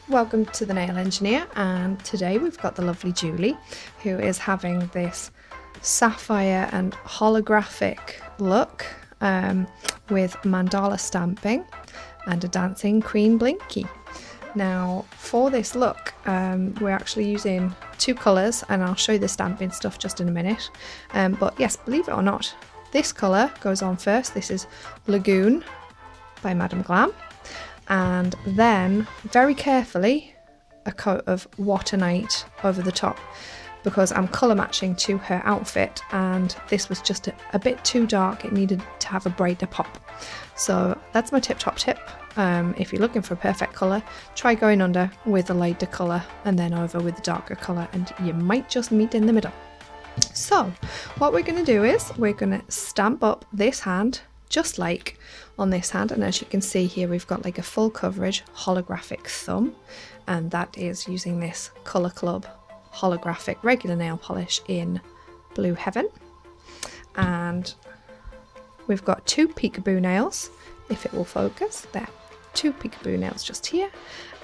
Welcome to the Nail Engineer, and today we've got the lovely Julie who is having this sapphire and holographic look with mandala stamping and a dancing queen blinky. Now for this look we're actually using two colours, and I'll show you the stamping stuff just in a minute, but yes, believe it or not, this colour goes on first. This is Lagoon by Madam Glam. And then very carefully a coat of What a Night over the top, because I'm colour matching to her outfit and this was just a bit too dark. It needed to have a brighter pop. So that's my top tip. If you're looking for a perfect colour, try going under with a lighter colour and then over with a darker colour, and you might just meet in the middle. So what we're going to do is we're going to stamp up this hand just like on this hand, and as you can see here we've got like a full coverage holographic thumb, and that is using this Colour Club holographic regular nail polish in Blue Heaven. And we've got two peekaboo nails, if it will focus, there, two peekaboo nails just here,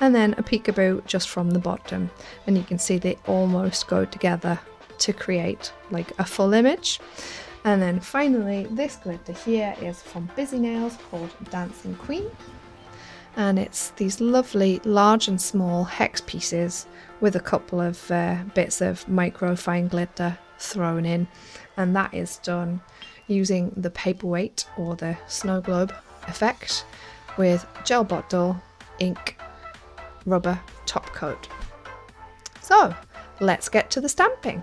and then a peekaboo just from the bottom, and you can see they almost go together to create like a full image. And then finally, this glitter here is from Bizzynails called Dancing Queen. And it's these lovely large and small hex pieces with a couple of bits of micro fine glitter thrown in. And that is done using the paperweight or the snow globe effect with gel bottle, ink, rubber, top coat. So let's get to the stamping.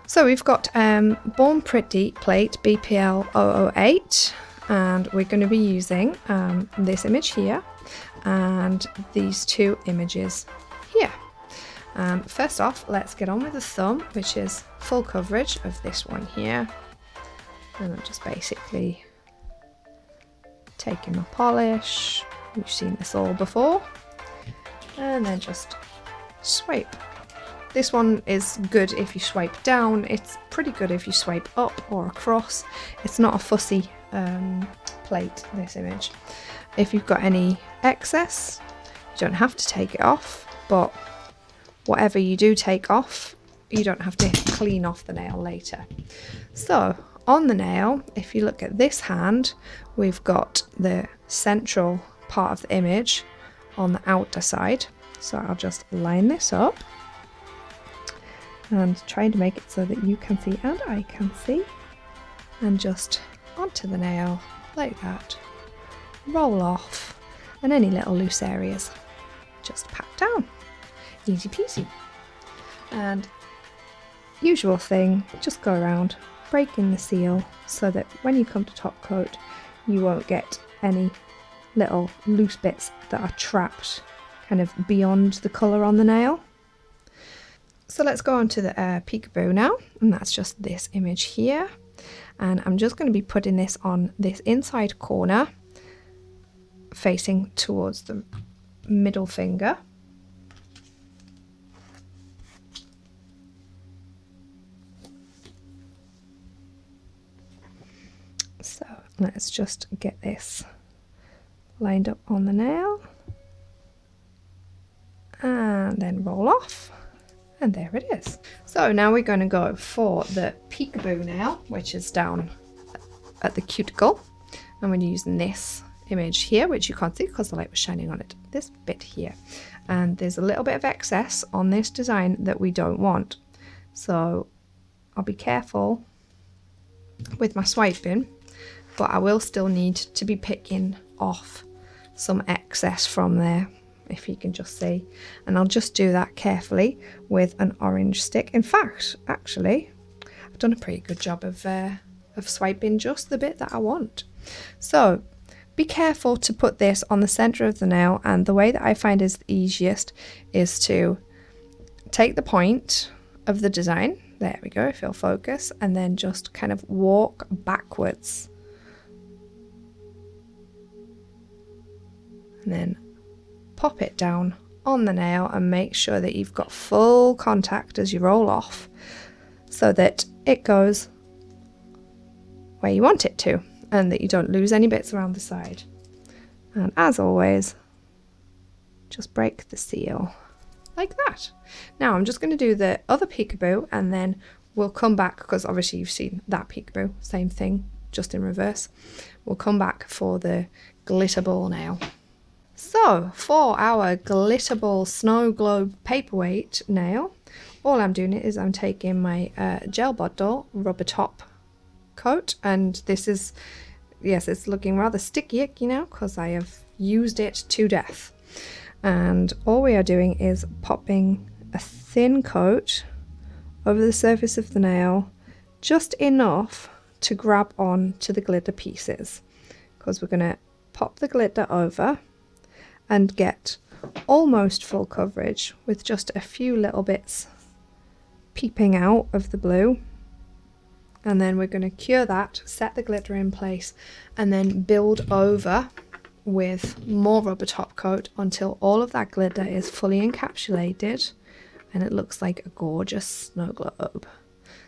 So we've got Born Pretty plate BPL 008, and we're going to be using this image here and these two images here. First off, let's get on with the thumb, which is full coverage of this one here, and I'm just basically taking my polish. You've seen this all before, and then just swipe. This one is good if you swipe down, it's pretty good if you swipe up or across. It's not a fussy plate, this image. If you've got any excess, you don't have to take it off, but whatever you do take off, you don't have to clean off the nail later. So on the nail, if you look at this hand, we've got the central part of the image on the outer side. So I'll just line this up and trying to make it so that you can see and I can see, and just onto the nail like that, roll off, and any little loose areas just pat down, easy peasy. And usual thing, just go around breaking the seal so that when you come to top coat you won't get any little loose bits that are trapped kind of beyond the colour on the nail. So let's go on to the peekaboo now, and that's just this image here, and I'm just going to be putting this on this inside corner facing towards the middle finger. So let's just get this lined up on the nail and then roll off. And there it is. So now we're going to go for the peekaboo nail, which is down at the cuticle. And we're using this image here, which you can't see because the light was shining on it. This bit here. And there's a little bit of excess on this design that we don't want. So I'll be careful with my swiping, but I will still need to be picking off some excess from there, if you can just see, and I'll just do that carefully with an orange stick. In fact, actually, I've done a pretty good job of swiping just the bit that I want. So be careful to put this on the center of the nail, and the way that I find is the easiest is to take the point of the design, there we go, if you'll focus, and then just kind of walk backwards, and then pop it down on the nail and make sure that you've got full contact as you roll off so that it goes where you want it to and that you don't lose any bits around the side. And as always, just break the seal like that. Now I'm just going to do the other peekaboo and then we'll come back, because obviously you've seen that peekaboo, same thing, just in reverse. We'll come back for the glitter ball nail. So for our glitter ball snow globe paperweight nail, all I'm doing is I'm taking my gel bottle rubber top coat, and this is, yes, it's looking rather sticky, you know, because I have used it to death. And all we are doing is popping a thin coat over the surface of the nail, just enough to grab on to the glitter pieces, because we're going to pop the glitter over and get almost full coverage with just a few little bits peeping out of the blue. And then we're going to cure that, set the glitter in place, and then build over with more rubber top coat until all of that glitter is fully encapsulated and it looks like a gorgeous snow globe.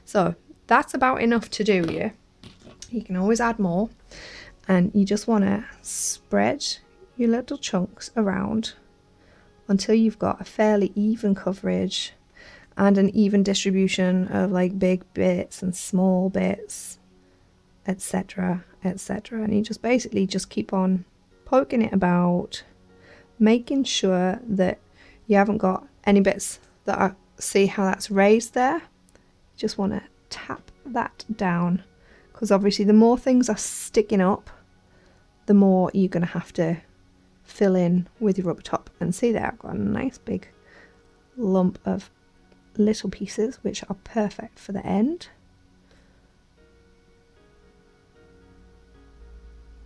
So that's about enough to do you. You can always add more, and you just want to spread your little chunks around until you've got a fairly even coverage and an even distribution of like big bits and small bits, etc, etc. And you just basically just keep on poking it about, making sure that you haven't got any bits that are, see how that's raised there? You just want to tap that down, because obviously the more things are sticking up, the more you're going to have to fill in with your rubber top. And see there, I've got a nice big lump of little pieces which are perfect for the end.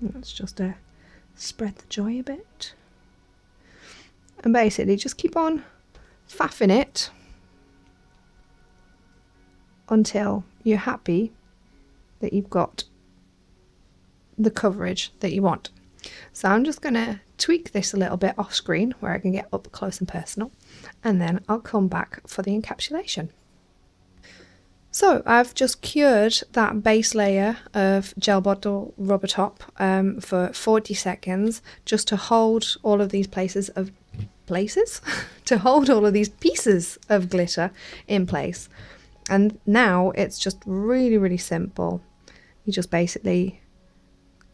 Let's just spread the joy a bit, and basically just keep on faffing it until you're happy that you've got the coverage that you want. So I'm just going to tweak this a little bit off screen where I can get up close and personal, and then I'll come back for the encapsulation. So I've just cured that base layer of gel bottle rubber top for 40 seconds just to hold all of these to hold all of these pieces of glitter in place. And now it's just really simple. You just basically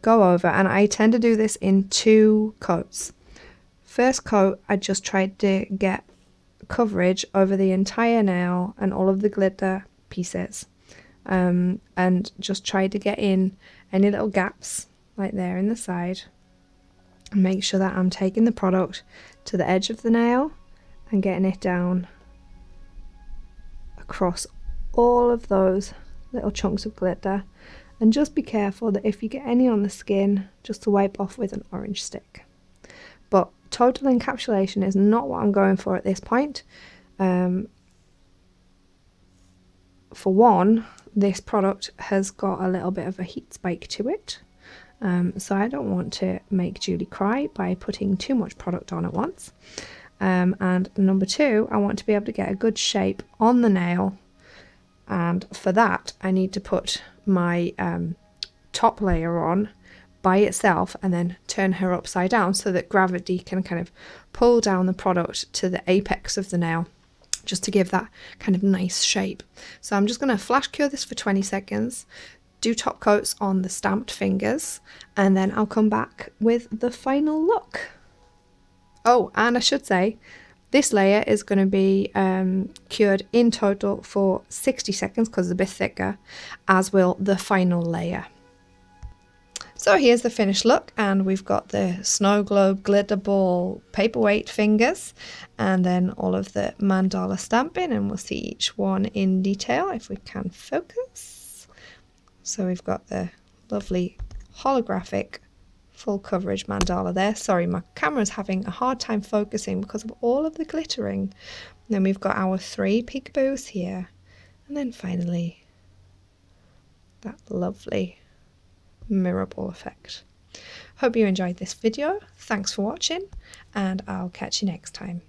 go over, and I tend to do this in 2 coats. First coat, I just tried to get coverage over the entire nail and all of the glitter pieces, and just tried to get in any little gaps like there in the side, and make sure that I'm taking the product to the edge of the nail and getting it down across all of those little chunks of glitter. And just be careful that if you get any on the skin, just to wipe off with an orange stick. But total encapsulation is not what I'm going for at this point. For one, this product has got a little bit of a heat spike to it, so I don't want to make Julie cry by putting too much product on at once. And number 2, I want to be able to get a good shape on the nail, and for that I need to put my top layer on by itself and then turn her upside down so that gravity can kind of pull down the product to the apex of the nail, just to give that kind of nice shape. So I'm just going to flash cure this for 20 seconds, do top coats on the stamped fingers, and then I'll come back with the final look. Oh, and I should say, this layer is going to be cured in total for 60 seconds because it's a bit thicker, as will the final layer. So here's the finished look, and we've got the snow globe glitter ball paperweight fingers, and then all of the mandala stamping, and we'll see each one in detail if we can focus. So we've got the lovely holographic full coverage mandala there. Sorry, my camera's having a hard time focusing because of all of the glittering. And then we've got our 3 peekaboos here, and then finally that lovely mirror ball effect. Hope you enjoyed this video. Thanks for watching, and I'll catch you next time.